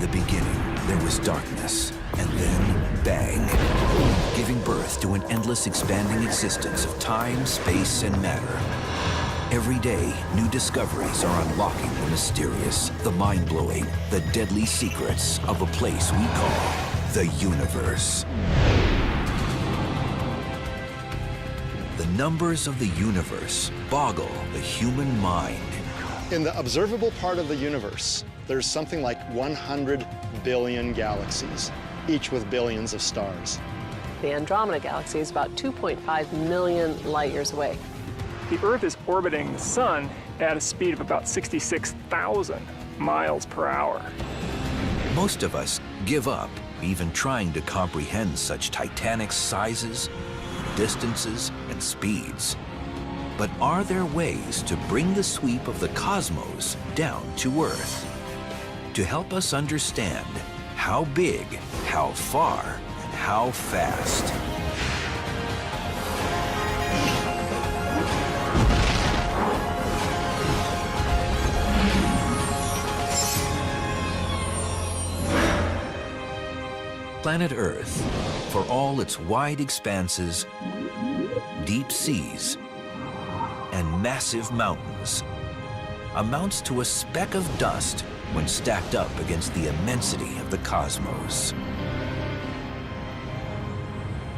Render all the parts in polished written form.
the beginning, there was darkness, and then bang, giving birth to an endless expanding existence of time, space, and matter. Every day, new discoveries are unlocking the mysterious, the mind-blowing, the deadly secrets of a place we call the universe. The numbers of the universe boggle the human mind. In the observable part of the universe, there's something like 100 billion galaxies, each with billions of stars. The Andromeda Galaxy is about 2.5 million light years away. The Earth is orbiting the Sun at a speed of about 66,000 miles per hour. Most of us give up even trying to comprehend such titanic sizes, distances, and speeds. But are there ways to bring the sweep of the cosmos down to Earth? To help us understand how big, how far, and how fast. Planet Earth, for all its wide expanses, deep seas, and massive mountains, amounts to a speck of dust when stacked up against the immensity of the cosmos.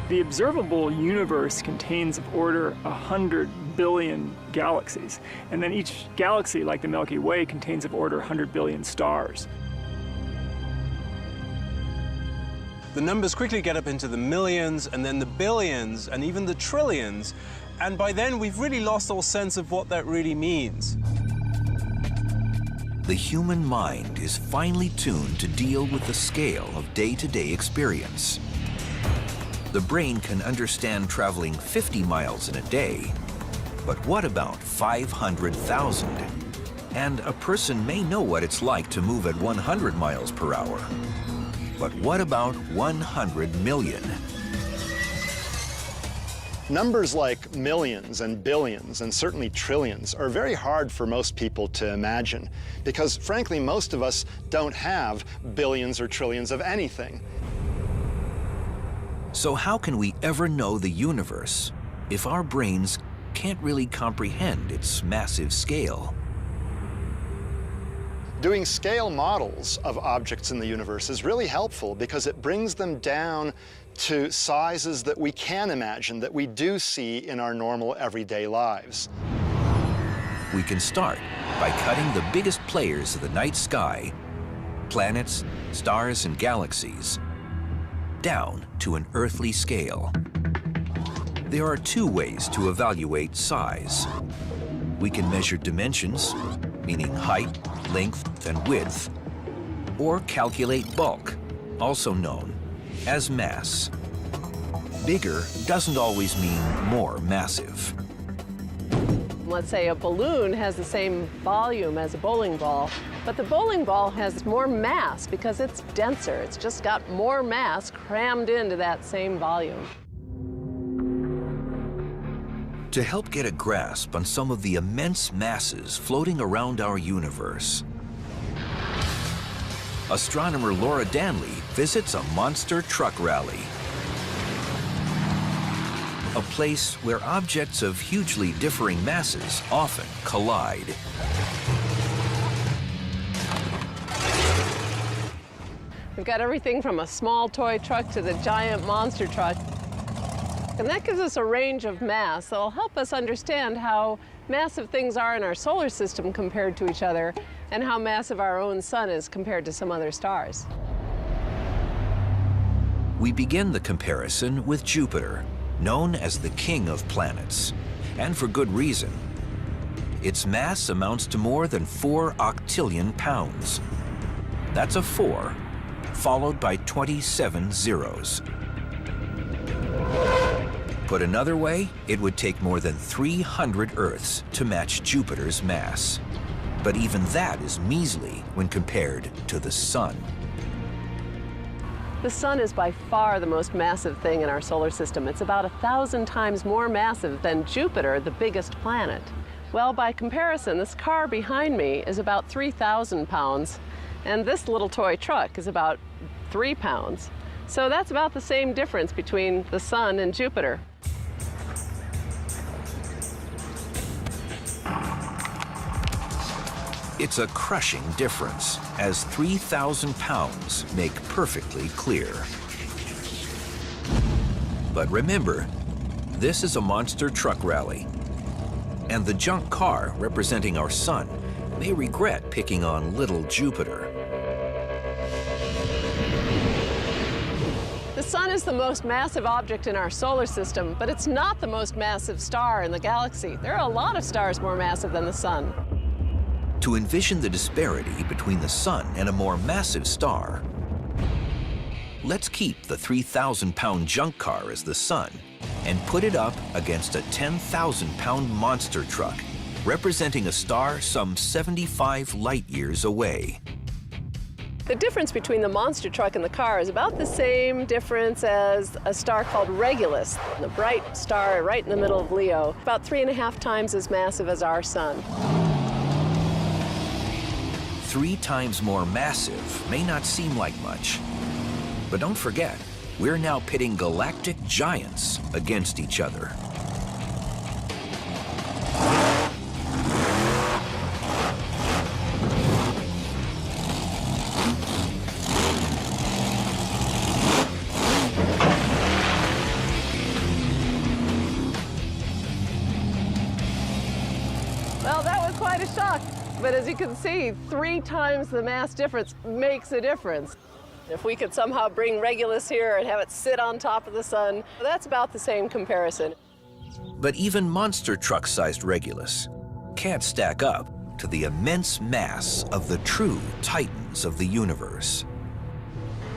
The observable universe contains of order 100 billion galaxies, and then each galaxy, like the Milky Way, contains of order 100 billion stars. The numbers quickly get up into the millions, and then the billions, and even the trillions, and by then we've really lost all sense of what that really means. The human mind is finely tuned to deal with the scale of day-to-day experience. The brain can understand traveling 50 miles in a day, but what about 500,000? And a person may know what it's like to move at 100 miles per hour. But what about 100 million? Numbers like millions and billions and certainly trillions are very hard for most people to imagine because, frankly, most of us don't have billions or trillions of anything. So how can we ever know the universe if our brains can't really comprehend its massive scale? Doing scale models of objects in the universe is really helpful because it brings them down to sizes that we can imagine, that we do see in our normal everyday lives. We can start by cutting the biggest players of the night sky, planets, stars, and galaxies, down to an earthly scale. There are two ways to evaluate size. We can measure dimensions, meaning height, length, and width, or calculate bulk, also known as mass. Bigger doesn't always mean more massive. Let's say a balloon has the same volume as a bowling ball, but the bowling ball has more mass because it's denser. It's just got more mass crammed into that same volume. To help get a grasp on some of the immense masses floating around our universe, astronomer Laura Danley visits a monster truck rally, a place where objects of hugely differing masses often collide. We've got everything from a small toy truck to the giant monster truck. And that gives us a range of mass that will help us understand how massive things are in our solar system compared to each other and how massive our own sun is compared to some other stars. We begin the comparison with Jupiter, known as the king of planets, and for good reason. Its mass amounts to more than 4 octillion pounds. That's a 4, followed by 27 zeros. Put another way, it would take more than 300 Earths to match Jupiter's mass. But even that is measly when compared to the Sun. The sun is by far the most massive thing in our solar system. It's about 1,000 times more massive than Jupiter, the biggest planet. Well, by comparison, this car behind me is about 3,000 pounds, And this little toy truck is about 3 pounds. So that's about the same difference between the Sun and Jupiter. It's a crushing difference, as 3,000 pounds make perfectly clear. But remember, this is a monster truck rally, and the junk car representing our Sun may regret picking on little Jupiter. The Sun is the most massive object in our solar system, but it's not the most massive star in the galaxy. There are a lot of stars more massive than the Sun. To envision the disparity between the Sun and a more massive star, let's keep the 3,000-pound junk car as the Sun and put it up against a 10,000-pound monster truck, representing a star some 75 light-years away. The difference between the monster truck and the car is about the same difference as a star called Regulus, the bright star right in the middle of Leo, about 3.5 times as massive as our Sun. 3 times more massive may not seem like much, but don't forget, we're now pitting galactic giants against each other. Well, that was quite a shock. But as you can see, 3 times the mass difference makes a difference. If we could somehow bring Regulus here and have it sit on top of the Sun, that's about the same comparison. But even monster truck-sized Regulus can't stack up to the immense mass of the true titans of the universe.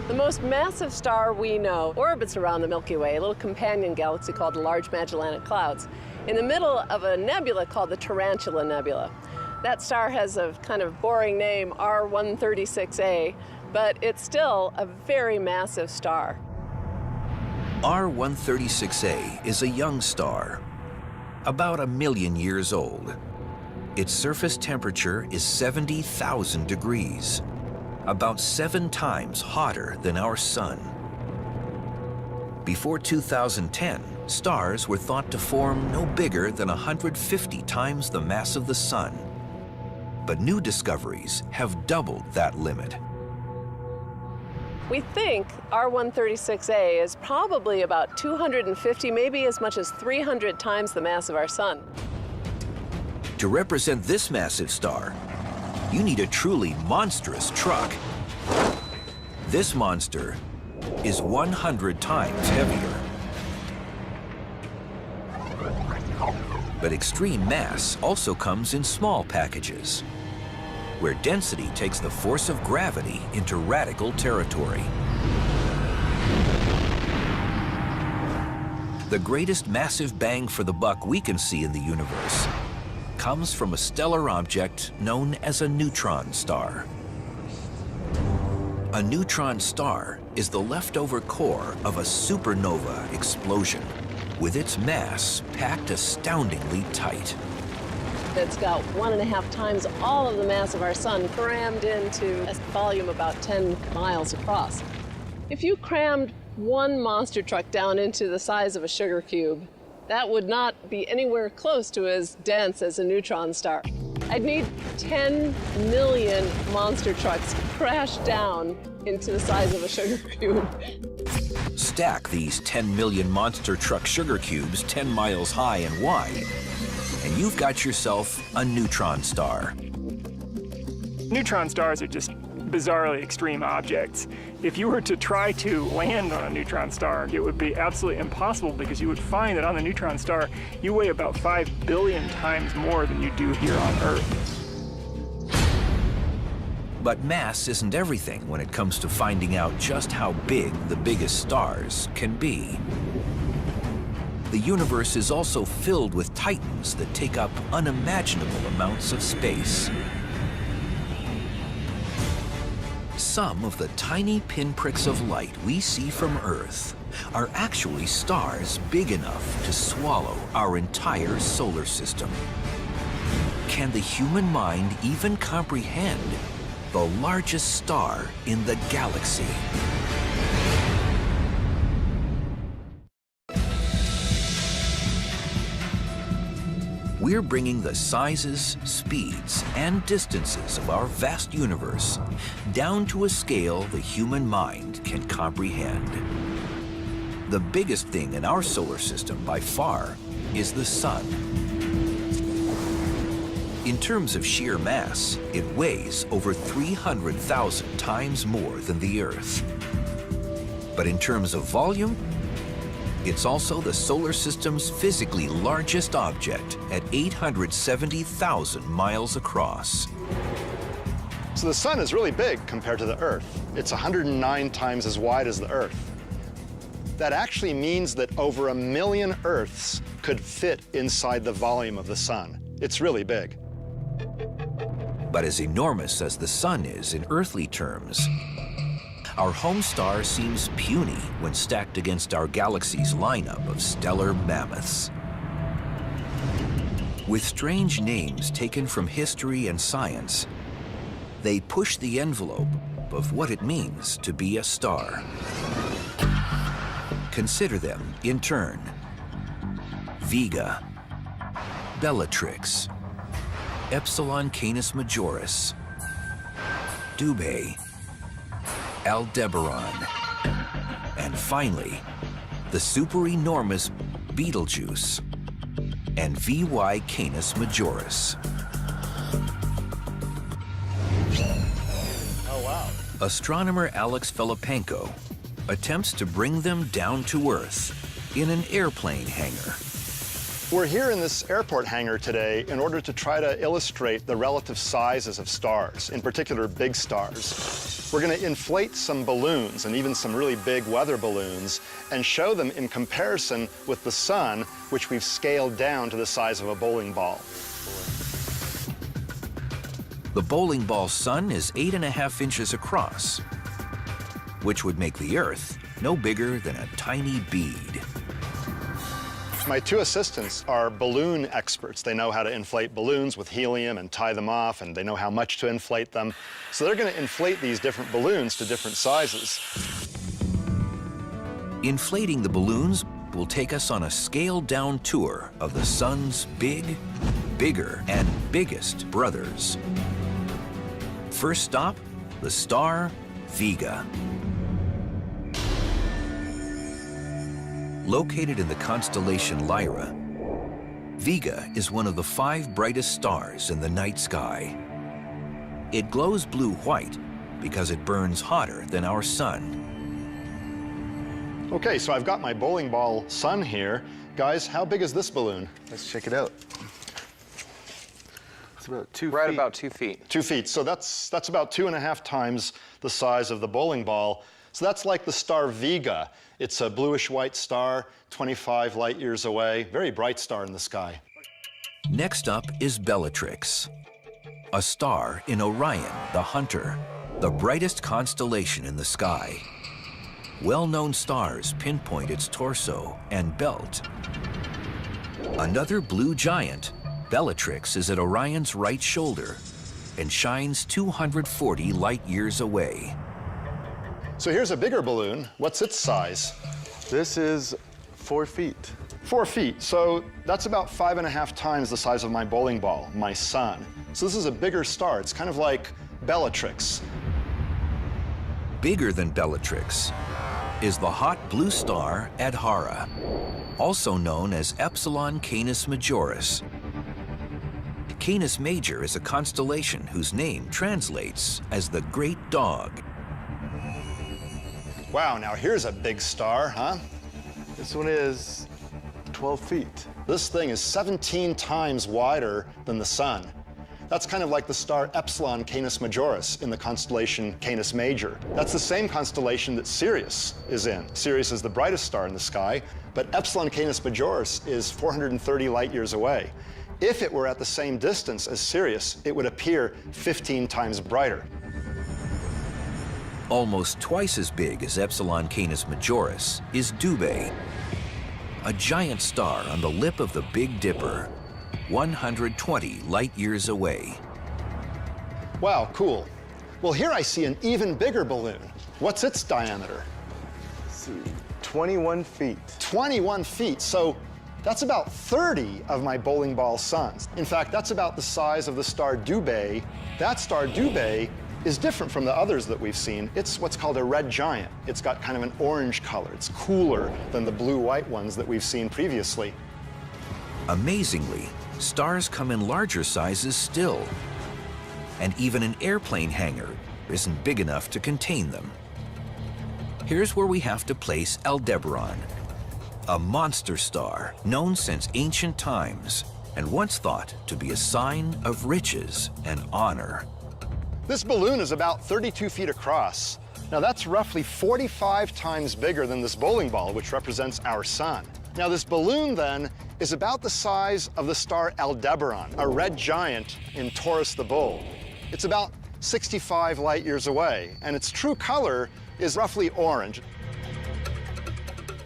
The most massive star we know orbits around the Milky Way, a little companion galaxy called the Large Magellanic Clouds, in the middle of a nebula called the Tarantula Nebula. That star has a kind of boring name, R136a, but it's still a very massive star. R136a is a young star, about 1 million years old. Its surface temperature is 70,000 degrees, about 7 times hotter than our Sun. Before 2010, stars were thought to form no bigger than 150 times the mass of the Sun. But new discoveries have doubled that limit. We think R136a is probably about 250, maybe as much as 300 times the mass of our Sun. To represent this massive star, you need a truly monstrous truck. This monster is 100 times heavier. But extreme mass also comes in small packages, where density takes the force of gravity into radical territory. The greatest massive bang for the buck we can see in the universe comes from a stellar object known as a neutron star. A neutron star is the leftover core of a supernova explosion, with its mass packed astoundingly tight. It's got 1.5 times all of the mass of our Sun crammed into a volume about 10 miles across. If you crammed one monster truck down into the size of a sugar cube, that would not be anywhere close to as dense as a neutron star. I'd need 10 million monster trucks crashed down into the size of a sugar cube. Stack these 10 million monster truck sugar cubes 10 miles high and wide, and you've got yourself a neutron star. Neutron stars are just bizarrely extreme objects. If you were to try to land on a neutron star, it would be absolutely impossible, because you would find that on the neutron star, you weigh about 5 billion times more than you do here on Earth. But mass isn't everything when it comes to finding out just how big the biggest stars can be. The universe is also filled with titans that take up unimaginable amounts of space. Some of the tiny pinpricks of light we see from Earth are actually stars big enough to swallow our entire solar system. Can the human mind even comprehend the largest star in the galaxy. We're bringing the sizes, speeds, and distances of our vast universe down to a scale the human mind can comprehend. The biggest thing in our solar system by far is the sun. In terms of sheer mass, it weighs over 300,000 times more than the Earth. But in terms of volume, it's also the solar system's physically largest object at 870,000 miles across. So the sun is really big compared to the Earth. It's 109 times as wide as the Earth. That actually means that over 1 million Earths could fit inside the volume of the sun. It's really big. But as enormous as the sun is in earthly terms, our home star seems puny when stacked against our galaxy's lineup of stellar mammoths. With strange names taken from history and science, they push the envelope of what it means to be a star. Consider them in turn: Vega, Bellatrix, Epsilon Canis Majoris, Dubhe, Aldebaran, and finally, the super-enormous Betelgeuse and VY Canis Majoris. Oh, wow. Astronomer Alex Filipenko attempts to bring them down to Earth in an airplane hangar. We're here in this airport hangar today in order to try to illustrate the relative sizes of stars, in particular big stars. We're going to inflate some balloons and even some really big weather balloons and show them in comparison with the sun, which we've scaled down to the size of a bowling ball. The bowling ball sun is 8.5 inches across, which would make the Earth no bigger than a tiny bead. My two assistants are balloon experts. They know how to inflate balloons with helium and tie them off, and they know how much to inflate them. So they're going to inflate these different balloons to different sizes. Inflating the balloons will take us on a scaled-down tour of the sun's big, bigger, and biggest brothers. First stop, the star Vega. Located in the constellation Lyra, Vega is one of the 5 brightest stars in the night sky. It glows blue-white because it burns hotter than our sun. Okay, so I've got my bowling ball sun here. Guys, how big is this balloon? Let's check it out. It's about 2 feet. Right about 2 feet. 2 feet, so that's about 2.5 times the size of the bowling ball. So that's like the star Vega. It's a bluish-white star, 25 light years away. Very bright star in the sky. Next up is Bellatrix, a star in Orion, the Hunter, the brightest constellation in the sky. Well-known stars pinpoint its torso and belt. Another blue giant, Bellatrix is at Orion's right shoulder and shines 240 light years away. So here's a bigger balloon. What's its size? This is 4 feet. 4 feet, so that's about 5.5 times the size of my bowling ball, my sun. So this is a bigger star. It's kind of like Bellatrix. Bigger than Bellatrix is the hot blue star Adhara, also known as Epsilon Canis Majoris. Canis Major is a constellation whose name translates as the Great Dog. Wow, now here's a big star, huh? This one is 12 feet. This thing is 17 times wider than the sun. That's kind of like the star Epsilon Canis Majoris in the constellation Canis Major. That's the same constellation that Sirius is in. Sirius is the brightest star in the sky, but Epsilon Canis Majoris is 430 light years away. If it were at the same distance as Sirius, it would appear 15 times brighter. Almost twice as big as Epsilon Canis Majoris is Dubhe, a giant star on the lip of the Big Dipper, 120 light years away. Wow, cool. Well, here I see an even bigger balloon. What's its diameter? Let's see, 21 feet. 21 feet, so that's about 30 of my bowling ball suns. In fact, that's about the size of the star Dubhe. That star Dubhe is different from the others that we've seen. It's what's called a red giant. It's got kind of an orange color. It's cooler than the blue-white ones that we've seen previously. Amazingly, stars come in larger sizes still. And even an airplane hangar isn't big enough to contain them. Here's where we have to place Aldebaran, a monster star known since ancient times and once thought to be a sign of riches and honor. This balloon is about 32 feet across. Now that's roughly 45 times bigger than this bowling ball, which represents our sun. Now this balloon then is about the size of the star Aldebaran, a red giant in Taurus the Bull. It's about 65 light years away, and its true color is roughly orange.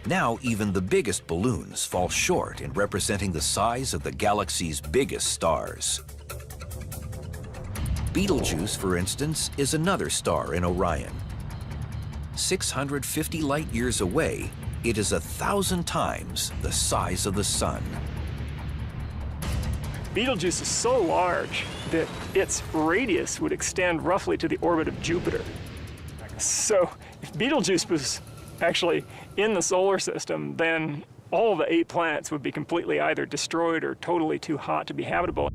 Now even the biggest balloons fall short in representing the size of the galaxy's biggest stars. Betelgeuse, for instance, is another star in Orion. 650 light years away, it is 1,000 times the size of the sun. Betelgeuse is so large that its radius would extend roughly to the orbit of Jupiter. So if Betelgeuse was actually in the solar system, then all the 8 planets would be completely either destroyed or totally too hot to be habitable.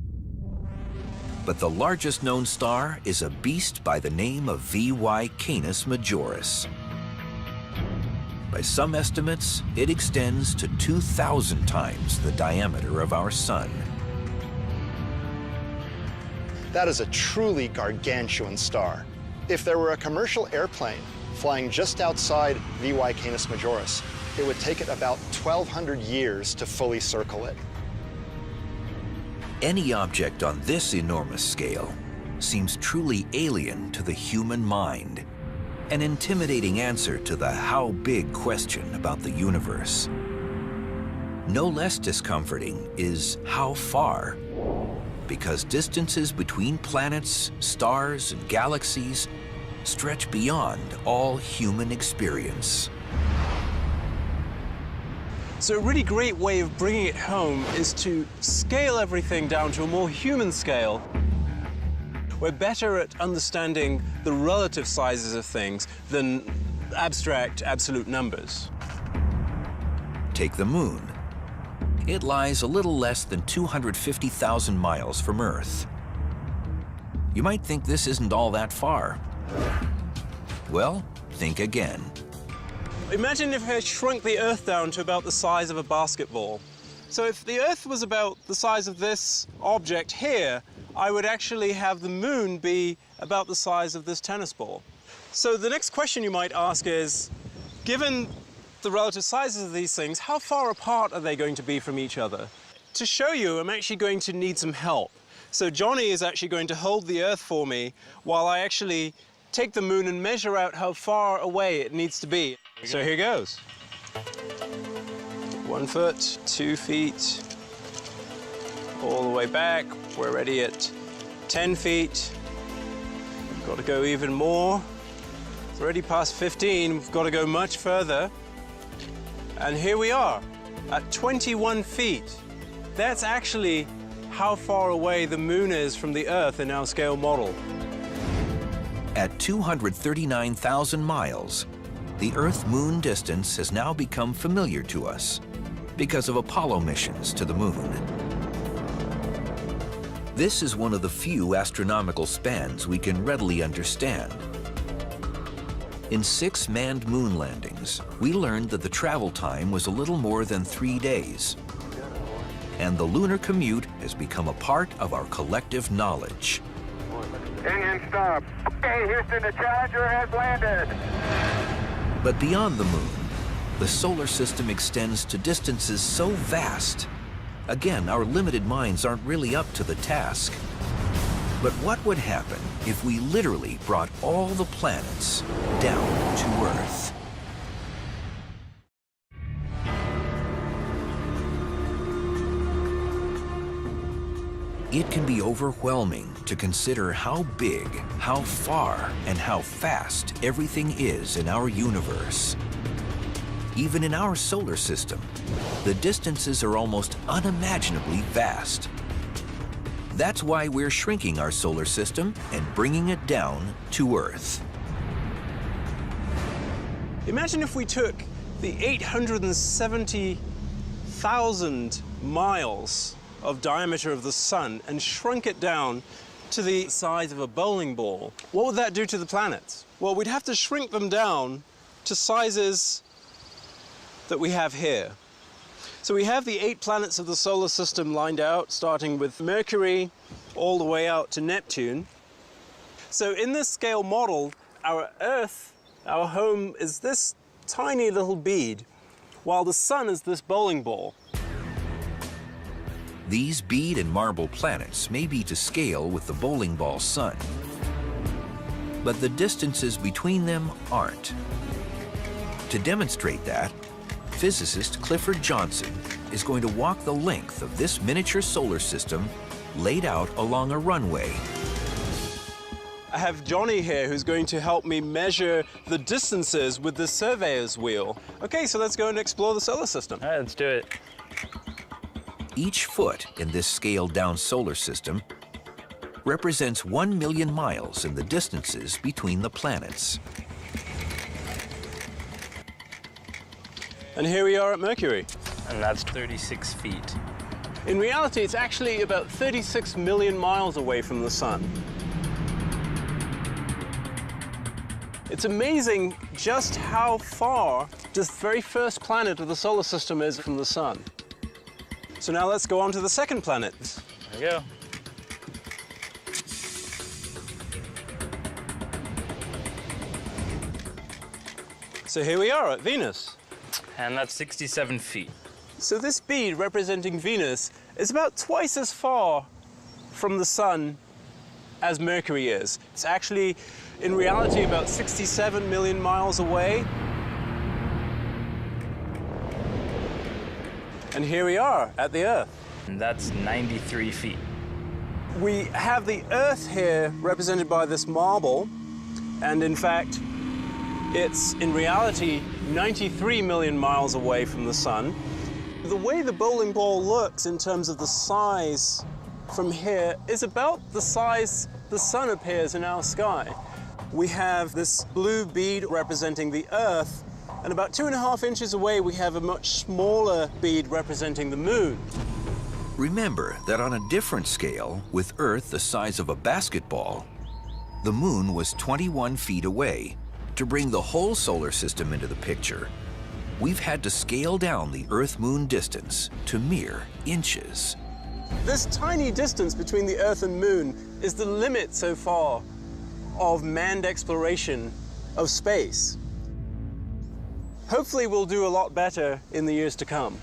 But the largest known star is a beast by the name of VY Canis Majoris. By some estimates, it extends to 2,000 times the diameter of our sun. That is a truly gargantuan star. If there were a commercial airplane flying just outside VY Canis Majoris, it would take it about 1,200 years to fully circle it. Any object on this enormous scale seems truly alien to the human mind, an intimidating answer to the how big question about the universe. No less discomforting is how far, because distances between planets, stars, and galaxies stretch beyond all human experience. So a really great way of bringing it home is to scale everything down to a more human scale. We're better at understanding the relative sizes of things than abstract, absolute numbers. Take the moon. It lies a little less than 250,000 miles from Earth. You might think this isn't all that far. Well, think again. Imagine if I shrunk the Earth down to about the size of a basketball. So if the Earth was about the size of this object here, I would actually have the moon be about the size of this tennis ball. So the next question you might ask is, given the relative sizes of these things, how far apart are they going to be from each other? To show you, I'm actually going to need some help. So Johnny is actually going to hold the Earth for me while I actually take the moon and measure out how far away it needs to be. So here goes. 1 foot, 2 feet, all the way back. We're already at 10 feet. We've got to go even more. It's already past 15. We've got to go much further. And here we are at 21 feet. That's actually how far away the moon is from the Earth in our scale model. At 239,000 miles, the Earth-Moon distance has now become familiar to us because of Apollo missions to the moon. This is one of the few astronomical spans we can readily understand. In 6 manned moon landings, we learned that the travel time was a little more than 3 days. And the lunar commute has become a part of our collective knowledge. Engine stop. Okay, Houston, the Challenger has landed. But beyond the moon, the solar system extends to distances so vast. Again, our limited minds aren't really up to the task. But what would happen if we literally brought all the planets down to Earth? It can be overwhelming to consider how big, how far, and how fast everything is in our universe. Even in our solar system, the distances are almost unimaginably vast. That's why we're shrinking our solar system and bringing it down to Earth. Imagine if we took the 870,000 miles of diameter of the sun and shrunk it down to the size of a bowling ball. What would that do to the planets? Well, we'd have to shrink them down to sizes that we have here. So we have the 8 planets of the solar system lined out, starting with Mercury all the way out to Neptune. So in this scale model, our Earth, our home, is this tiny little bead, while the sun is this bowling ball. These bead and marble planets may be to scale with the bowling ball sun, but the distances between them aren't. To demonstrate that, physicist Clifford Johnson is going to walk the length of this miniature solar system laid out along a runway. I have Johnny here who's going to help me measure the distances with the surveyor's wheel. Okay, so let's go and explore the solar system. All right, let's do it. Each foot in this scaled-down solar system represents 1 million miles in the distances between the planets. And here we are at Mercury. And that's 36 feet. In reality, it's actually about 36 million miles away from the sun. It's amazing just how far this very first planet of the solar system is from the sun. So now let's go on to the second planet. There we go. So here we are at Venus. And that's 67 feet. So this bead representing Venus is about twice as far from the sun as Mercury is. It's actually, in reality, about 67 million miles away. And here we are at the Earth. And that's 93 feet. We have the Earth here represented by this marble, and in fact, it's in reality 93 million miles away from the sun. The way the bowling ball looks in terms of the size from here is about the size the sun appears in our sky. We have this blue bead representing the Earth, and about 2.5 inches away we have a much smaller bead representing the moon. Remember that on a different scale, with Earth the size of a basketball, the moon was 21 feet away. To bring the whole solar system into the picture, we've had to scale down the Earth-Moon distance to mere inches. This tiny distance between the Earth and Moon is the limit so far of manned exploration of space. Hopefully we'll do a lot better in the years to come.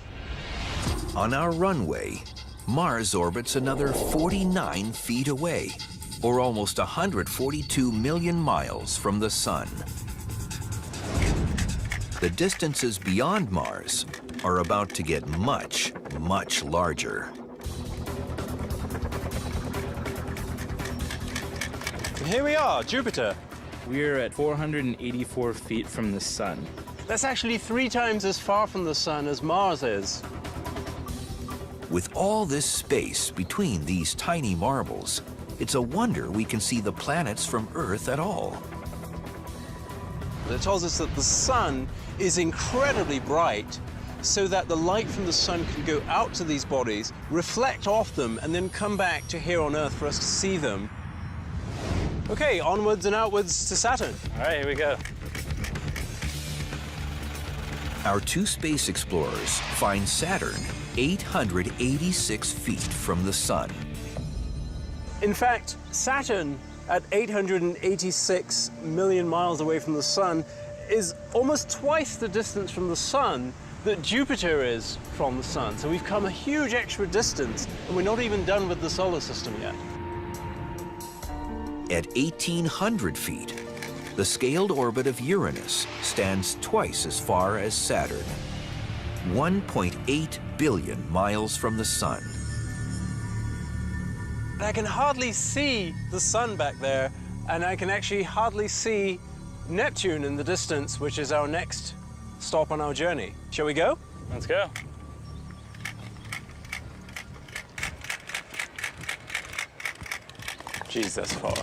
On our runway, Mars orbits another 49 feet away, or almost 142 million miles from the sun. The distances beyond Mars are about to get much, much larger. And here we are, Jupiter. We're at 484 feet from the sun. That's actually 3 times as far from the sun as Mars is. With all this space between these tiny marbles, it's a wonder we can see the planets from Earth at all. It tells us that the sun is incredibly bright, so that the light from the sun can go out to these bodies, reflect off them, and then come back to here on Earth for us to see them. Okay, onwards and outwards to Saturn. All right, here we go. Our 2 space explorers find Saturn 886 feet from the sun. In fact, Saturn, at 886 million miles away from the sun, is almost twice the distance from the sun that Jupiter is from the sun. So we've come a huge extra distance, and we're not even done with the solar system yet. At 1,800 feet, the scaled orbit of Uranus stands twice as far as Saturn, 1.8 billion miles from the sun. I can hardly see the sun back there, and I can actually hardly see Neptune in the distance, which is our next stop on our journey. Shall we go? Let's go. Geez, that's far.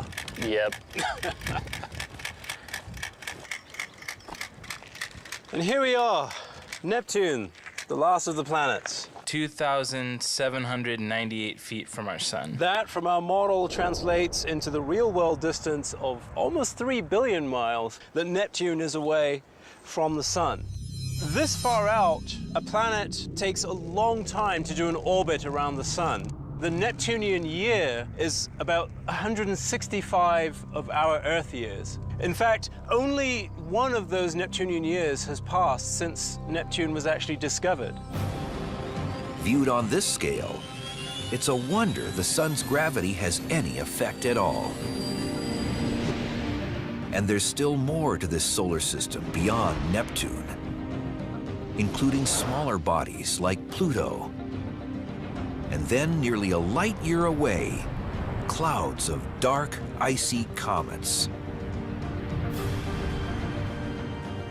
Yep. And here we are, Neptune, the last of the planets. 2,798 feet from our sun. That, from our model, translates into the real-world distance of almost 3 billion miles that Neptune is away from the sun. This far out, a planet takes a long time to do an orbit around the sun. The Neptunian year is about 165 of our Earth years. In fact, only one of those Neptunian years has passed since Neptune was actually discovered. Viewed on this scale, it's a wonder the sun's gravity has any effect at all. And there's still more to this solar system beyond Neptune, including smaller bodies like Pluto. And then, nearly a light year away, clouds of dark, icy comets.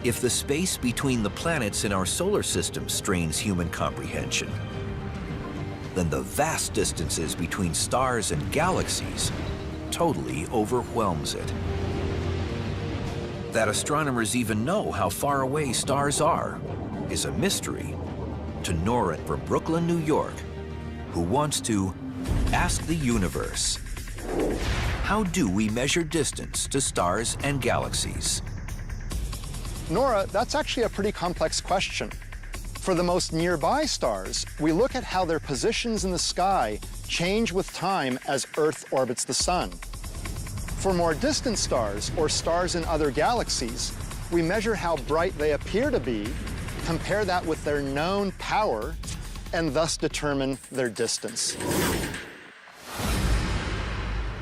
If the space between the planets in our solar system strains human comprehension, then the vast distances between stars and galaxies totally overwhelms it. That astronomers even know how far away stars are is a mystery to Nora from Brooklyn, New York, who wants to ask the universe, how do we measure distance to stars and galaxies? Nora, that's actually a pretty complex question. For the most nearby stars, we look at how their positions in the sky change with time as Earth orbits the sun. For more distant stars, or stars in other galaxies, we measure how bright they appear to be, compare that with their known power, and thus determine their distance.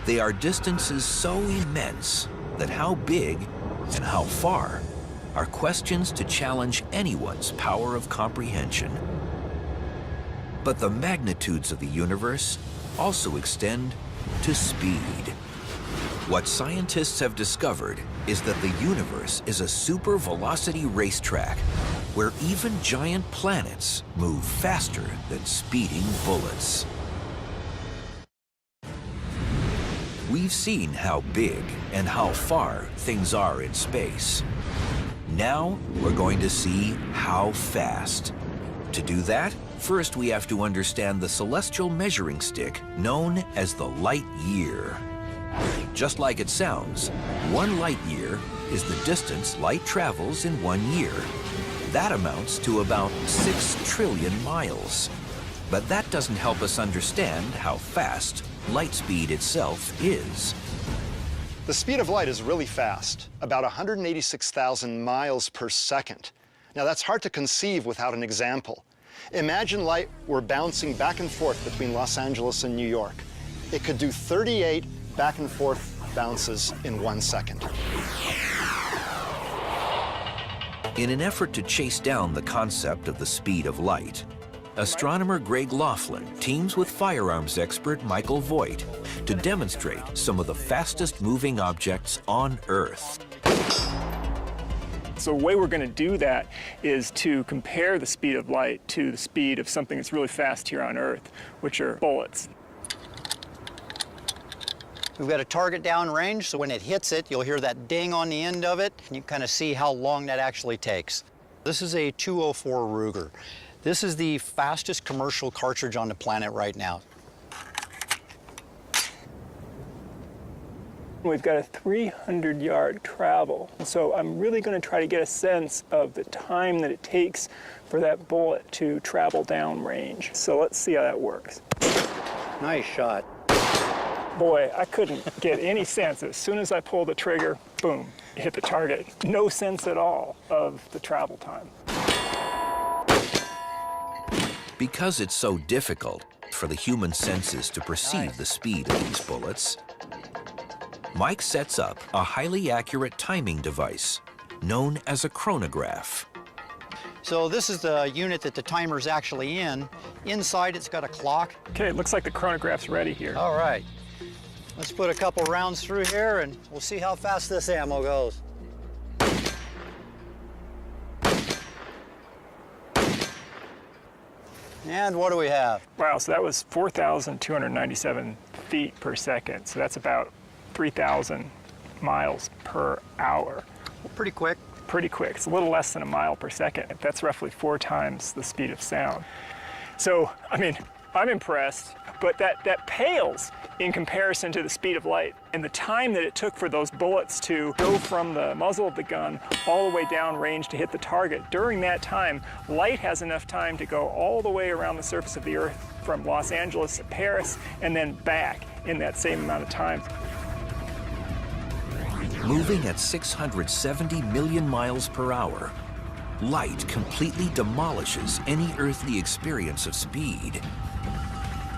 They are distances so immense that how big and how far are questions to challenge anyone's power of comprehension. But the magnitudes of the universe also extend to speed. What scientists have discovered is that the universe is a super-velocity racetrack where even giant planets move faster than speeding bullets. We've seen how big and how far things are in space. Now we're going to see how fast. To do that, first we have to understand the celestial measuring stick known as the light year. Just like it sounds, 1 light year is the distance light travels in 1 year. That amounts to about 6 trillion miles. But that doesn't help us understand how fast light speed itself is. The speed of light is really fast, about 186,000 miles per second. Now that's hard to conceive without an example. Imagine light were bouncing back and forth between Los Angeles and New York. It could do 38 back and forth bounces in 1 second. In an effort to chase down the concept of the speed of light, astronomer Greg Laughlin teams with firearms expert Michael Voigt to demonstrate some of the fastest moving objects on Earth. So the way we're going to do that is to compare the speed of light to the speed of something that's really fast here on Earth, which are bullets. We've got a target down range, so when it hits it, you'll hear that ding on the end of it, and you kind of see how long that actually takes. This is a 204 Ruger. This is the fastest commercial cartridge on the planet right now. We've got a 300-yard travel, so I'm really going to try to get a sense of the time that it takes for that bullet to travel down range. So let's see how that works. Nice shot. Boy, I couldn't get any sense. As soon as I pulled the trigger, boom, it hit the target. No sense at all of the travel time. Because it's so difficult for the human senses to perceive the speed of these bullets, Mike sets up a highly accurate timing device known as a chronograph. So this is the unit that the timer's actually in. Inside, it's got a clock. Okay, it looks like the chronograph's ready here. All right. Let's put a couple rounds through here and we'll see how fast this ammo goes. And what do we have? Wow, so that was 4,297 feet per second. So that's about 3,000 miles per hour. Pretty quick. Pretty quick. It's a little less than a mile per second. That's roughly 4 times the speed of sound. So, I mean, I'm impressed, but that pales in comparison to the speed of light and the time that it took for those bullets to go from the muzzle of the gun all the way down range to hit the target. During that time, light has enough time to go all the way around the surface of the Earth from Los Angeles to Paris and then back in that same amount of time. Moving at 670 million miles per hour, light completely demolishes any earthly experience of speed.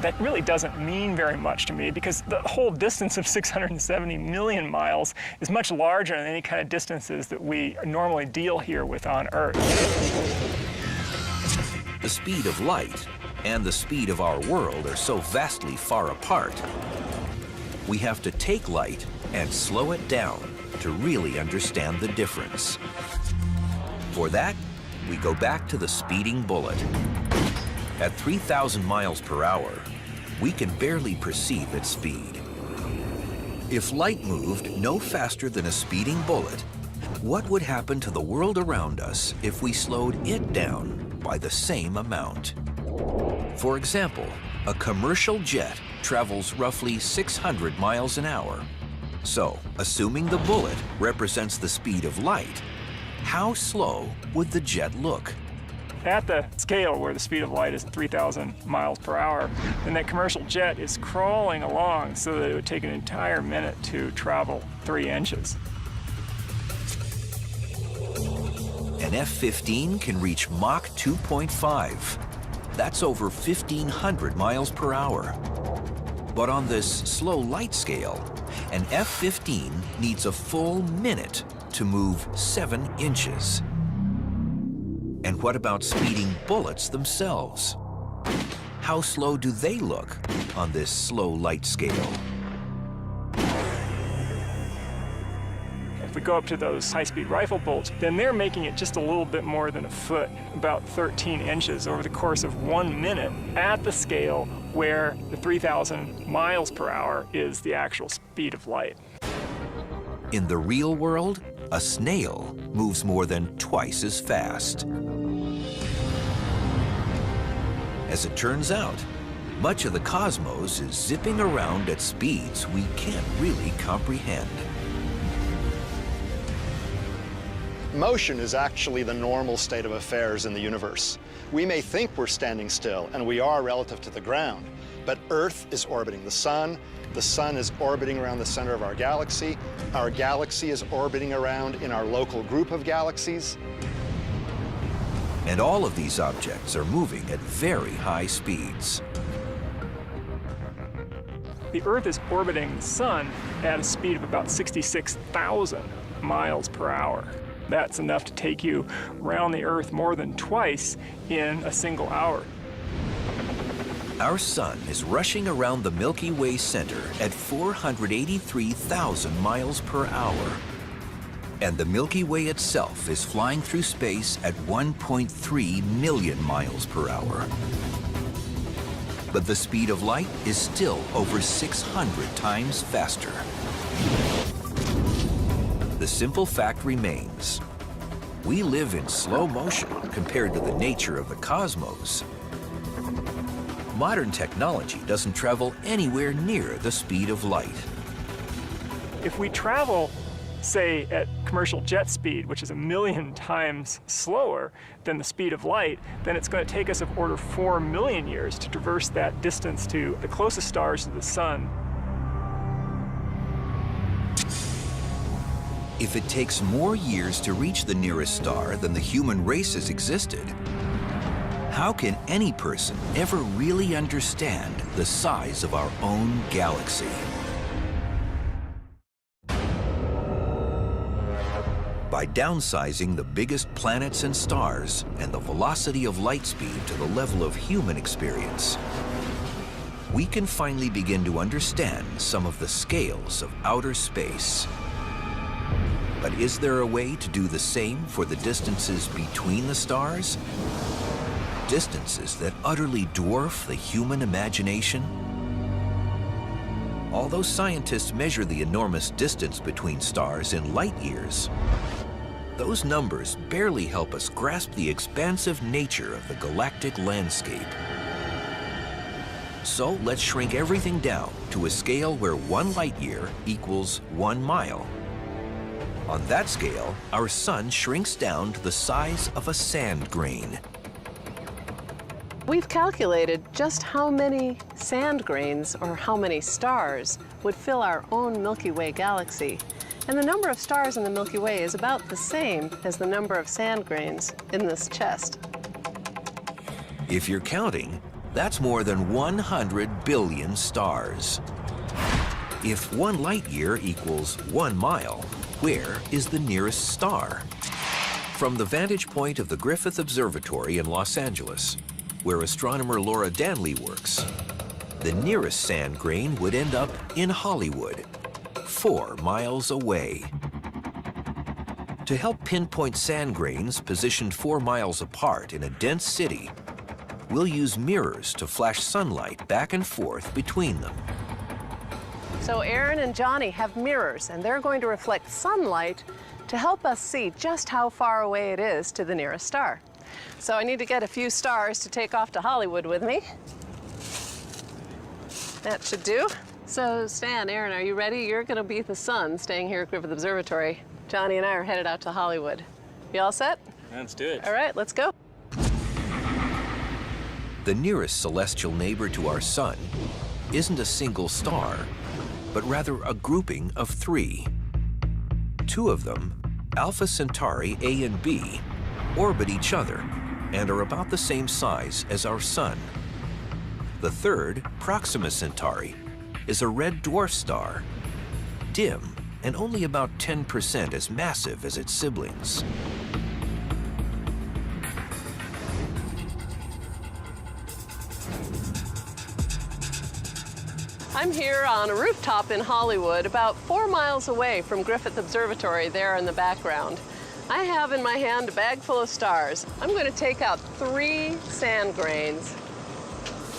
That really doesn't mean very much to me because the whole distance of 670 million miles is much larger than any kind of distances that we normally deal here with on Earth. The speed of light and the speed of our world are so vastly far apart. We have to take light and slow it down to really understand the difference. For that, we go back to the speeding bullet. At 3,000 miles per hour, we can barely perceive its speed. If light moved no faster than a speeding bullet, what would happen to the world around us if we slowed it down by the same amount? For example, a commercial jet travels roughly 600 miles an hour. So, assuming the bullet represents the speed of light, how slow would the jet look? At the scale where the speed of light is 3,000 miles per hour, then that commercial jet is crawling along so that it would take an entire minute to travel 3 inches. An F-15 can reach Mach 2.5. That's over 1,500 miles per hour. But on this slow light scale, an F-15 needs a full minute to move 7 inches. And what about speeding bullets themselves? How slow do they look on this slow light scale? If we go up to those high-speed rifle bolts, then they're making it just a little bit more than a foot, about 13 inches over the course of 1 minute at the scale where the 3,000 miles per hour is the actual speed of light. In the real world, a snail moves more than twice as fast. As it turns out, much of the cosmos is zipping around at speeds we can't really comprehend. Motion is actually the normal state of affairs in the universe. We may think we're standing still, and we are relative to the ground, but Earth is orbiting the sun is orbiting around the center of our galaxy is orbiting around in our local group of galaxies. And all of these objects are moving at very high speeds. The Earth is orbiting the sun at a speed of about 66,000 miles per hour. That's enough to take you around the Earth more than twice in a single hour. Our sun is rushing around the Milky Way center at 483,000 miles per hour. And the Milky Way itself is flying through space at 1.3 million miles per hour. But the speed of light is still over 600 times faster. The simple fact remains, we live in slow motion compared to the nature of the cosmos. Modern technology doesn't travel anywhere near the speed of light. If we travel, say, at commercial jet speed, which is 1 million times slower than the speed of light, then it's going to take us of order 4 million years to traverse that distance to the closest stars to the sun. If it takes more years to reach the nearest star than the human race has existed, how can any person ever really understand the size of our own galaxy? By downsizing the biggest planets and stars and the velocity of light speed to the level of human experience, we can finally begin to understand some of the scales of outer space. But is there a way to do the same for the distances between the stars? Distances that utterly dwarf the human imagination? Although scientists measure the enormous distance between stars in light years, those numbers barely help us grasp the expansive nature of the galactic landscape. So let's shrink everything down to a scale where 1 light year equals 1 mile. On that scale, our sun shrinks down to the size of a sand grain. We've calculated just how many sand grains, or how many stars, would fill our own Milky Way galaxy. And the number of stars in the Milky Way is about the same as the number of sand grains in this chest. If you're counting, that's more than 100 billion stars. If 1 light year equals 1 mile, where is the nearest star? From the vantage point of the Griffith Observatory in Los Angeles, where astronomer Laura Danley works, the nearest sand grain would end up in Hollywood, 4 miles away. To help pinpoint sand grains positioned 4 miles apart in a dense city, we'll use mirrors to flash sunlight back and forth between them. So Aaron and Johnny have mirrors, and they're going to reflect sunlight to help us see just how far away it is to the nearest star. So I need to get a few stars to take off to Hollywood with me. That should do. So Stan, Aaron, are you ready? You're going to be the sun staying here at Griffith Observatory. Johnny and I are headed out to Hollywood. You all set? Let's do it. All right, let's go. The nearest celestial neighbor to our sun isn't a single star, but rather a grouping of 3. 2 of them, Alpha Centauri A and B, orbit each other and are about the same size as our sun. The third, Proxima Centauri, is a red dwarf star, dim and only about 10% as massive as its siblings. I'm here on a rooftop in Hollywood, about 4 miles away from Griffith Observatory there in the background. I have in my hand a bag full of stars. I'm going to take out 3 sand grains.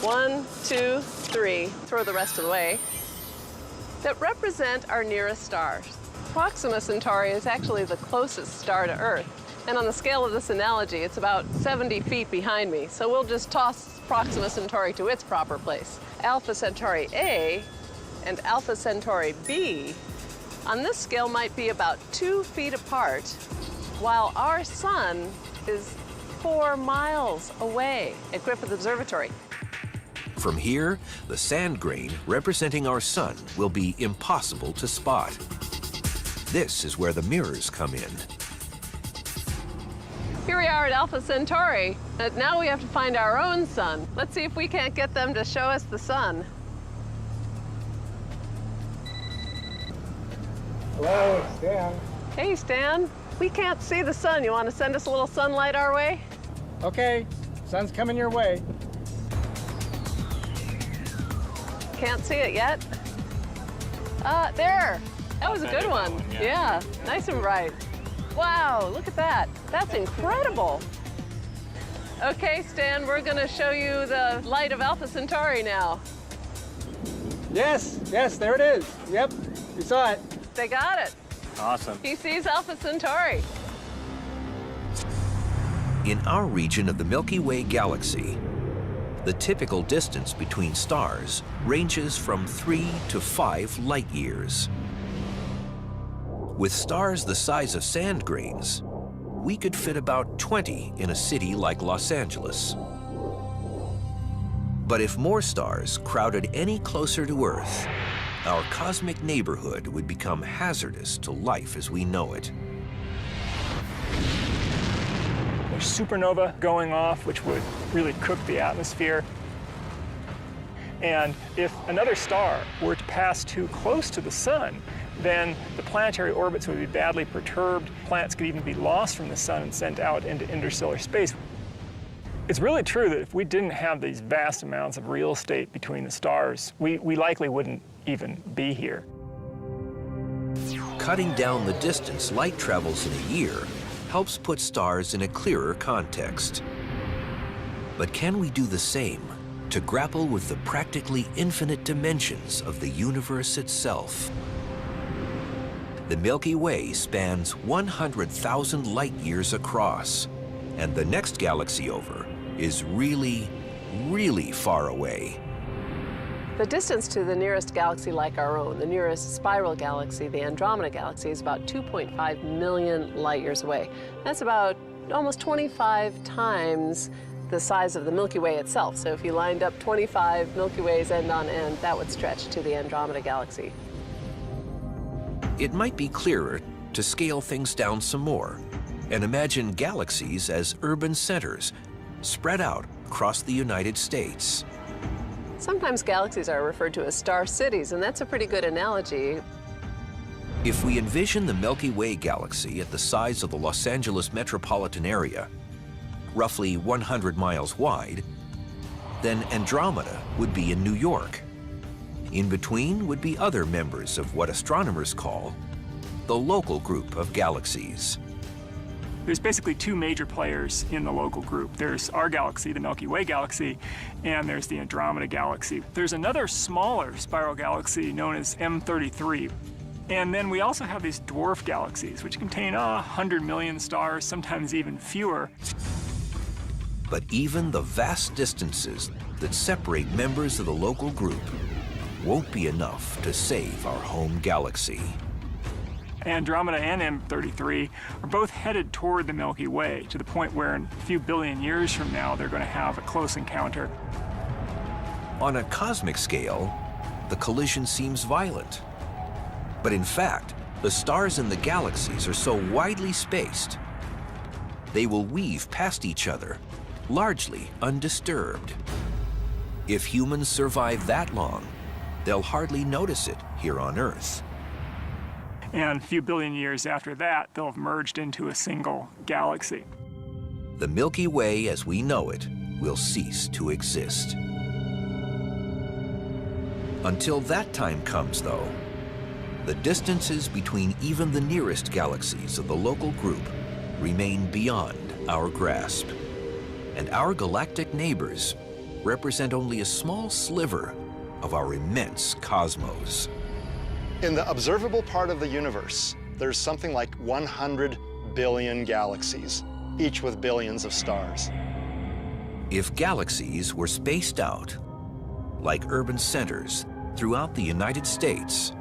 1, 2, 3, throw the rest of the way, that represent our nearest stars. Proxima Centauri is actually the closest star to Earth. And on the scale of this analogy, it's about 70 feet behind me. So we'll just toss Proxima Centauri to its proper place. Alpha Centauri A and Alpha Centauri B on this scale might be about 2 feet apart, while our sun is 4 miles away at Griffith Observatory. From here, the sand grain representing our sun will be impossible to spot. This is where the mirrors come in. Here we are at Alpha Centauri, but now we have to find our own sun. Let's see if we can't get them to show us the sun. Hello, Stan. Hey, Stan. We can't see the sun. You want to send us a little sunlight our way? Okay, sun's coming your way. Can't see it yet. There. That was a good one. Yeah, nice and bright. Wow, look at that. That's incredible. Okay, Stan, we're going to show you the light of Alpha Centauri now. Yes, there it is. Yep, you saw it. They got it. Awesome. He sees Alpha Centauri. In our region of the Milky Way galaxy, the typical distance between stars ranges from 3 to 5 light years. With stars the size of sand grains, we could fit about 20 in a city like Los Angeles. But if more stars crowded any closer to Earth, our cosmic neighborhood would become hazardous to life as we know it. There's supernova going off, which would really cook the atmosphere. And if another star were to pass too close to the sun, then the planetary orbits would be badly perturbed. Planets could even be lost from the sun and sent out into interstellar space. It's really true that if we didn't have these vast amounts of real estate between the stars, we likely wouldn't even be here. Cutting down the distance light travels in a year helps put stars in a clearer context. But can we do the same to grapple with the practically infinite dimensions of the universe itself? The Milky Way spans 100,000 light years across, and the next galaxy over is really, really far away. The distance to the nearest galaxy like our own, the nearest spiral galaxy, the Andromeda galaxy, is about 2.5 million light years away. That's about almost 25 times the size of the Milky Way itself. So if you lined up 25 Milky Ways end on end, that would stretch to the Andromeda galaxy. It might be clearer to scale things down some more and imagine galaxies as urban centers spread out across the United States. Sometimes galaxies are referred to as star cities, and that's a pretty good analogy. If we envision the Milky Way galaxy at the size of the Los Angeles metropolitan area, roughly 100 miles wide, then Andromeda would be in New York. In between would be other members of what astronomers call the local group of galaxies. There's basically two major players in the local group. There's our galaxy, the Milky Way galaxy, and there's the Andromeda galaxy. There's another smaller spiral galaxy known as M33. And then we also have these dwarf galaxies, which contain 100 million stars, sometimes even fewer. But even the vast distances that separate members of the local group won't be enough to save our home galaxy. Andromeda and M33 are both headed toward the Milky Way, to the point where in a few billion years from now, they're going to have a close encounter. On a cosmic scale, the collision seems violent. But in fact, the stars in the galaxies are so widely spaced, they will weave past each other, largely undisturbed. If humans survive that long, they'll hardly notice it here on Earth. And a few billion years after that, they'll have merged into a single galaxy. The Milky Way as we know it will cease to exist. Until that time comes, though, the distances between even the nearest galaxies of the local group remain beyond our grasp. And our galactic neighbors represent only a small sliver of our immense cosmos. In the observable part of the universe, there's something like 100 billion galaxies, each with billions of stars. If galaxies were spaced out, like urban centers throughout the United States,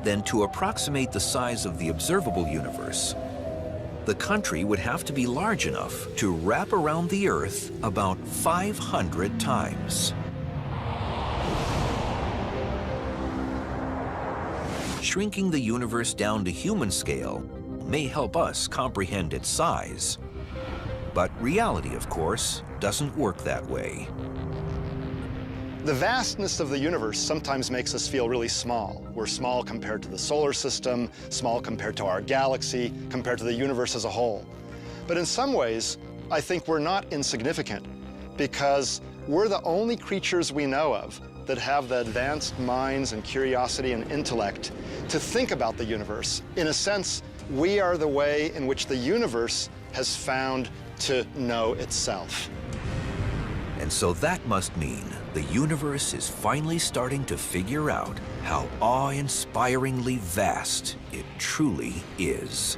then to approximate the size of the observable universe, the country would have to be large enough to wrap around the Earth about 500 times. Shrinking the universe down to human scale may help us comprehend its size. But reality, of course, doesn't work that way. The vastness of the universe sometimes makes us feel really small. We're small compared to the solar system, small compared to our galaxy, compared to the universe as a whole. But in some ways, I think we're not insignificant, because we're the only creatures we know of that have the advanced minds and curiosity and intellect to think about the universe. In a sense, we are the way in which the universe has found to know itself. And so that must mean the universe is finally starting to figure out how awe-inspiringly vast it truly is.